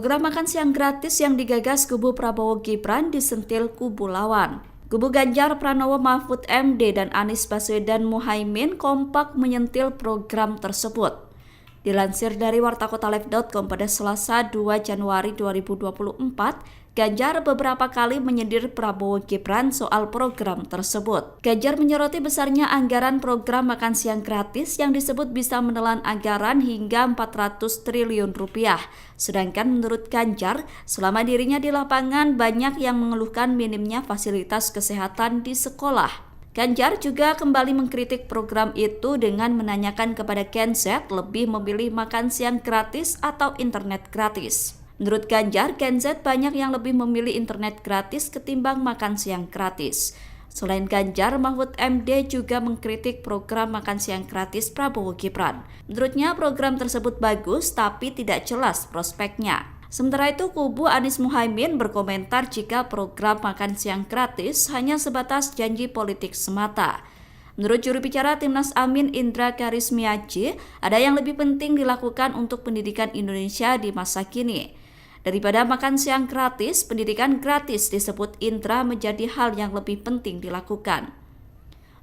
Program makan siang gratis yang digagas kubu Prabowo Gibran disentil kubu lawan. Kubu Ganjar Pranowo Mahfud MD dan Anies Baswedan Muhaimin kompak menyentil program tersebut. Dilansir dari wartakotalef.com pada Selasa 2 Januari 2024, Ganjar beberapa kali menyindir Prabowo Gibran soal program tersebut. Ganjar menyoroti besarnya anggaran program makan siang gratis yang disebut bisa menelan anggaran hingga 400 triliun rupiah. Sedangkan menurut Ganjar, selama dirinya di lapangan banyak yang mengeluhkan minimnya fasilitas kesehatan di sekolah. Ganjar juga kembali mengkritik program itu dengan menanyakan kepada Gen Z lebih memilih makan siang gratis atau internet gratis. Menurut Ganjar, Gen Z banyak yang lebih memilih internet gratis ketimbang makan siang gratis. Selain Ganjar, Mahfud MD juga mengkritik program makan siang gratis Prabowo Gibran. Menurutnya program tersebut bagus tapi tidak jelas prospeknya. Sementara itu, kubu Anies Muhaimin berkomentar jika program makan siang gratis hanya sebatas janji politik semata. Menurut juru bicara Timnas Amin Indra Karismiaji, ada yang lebih penting dilakukan untuk pendidikan Indonesia di masa kini. Daripada makan siang gratis, pendidikan gratis disebut Indra menjadi hal yang lebih penting dilakukan.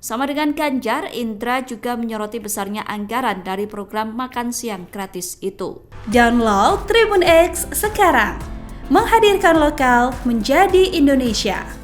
Sama dengan Ganjar, Indra juga menyoroti besarnya anggaran dari program makan siang gratis itu. Download Tribun X sekarang, menghadirkan lokal menjadi Indonesia.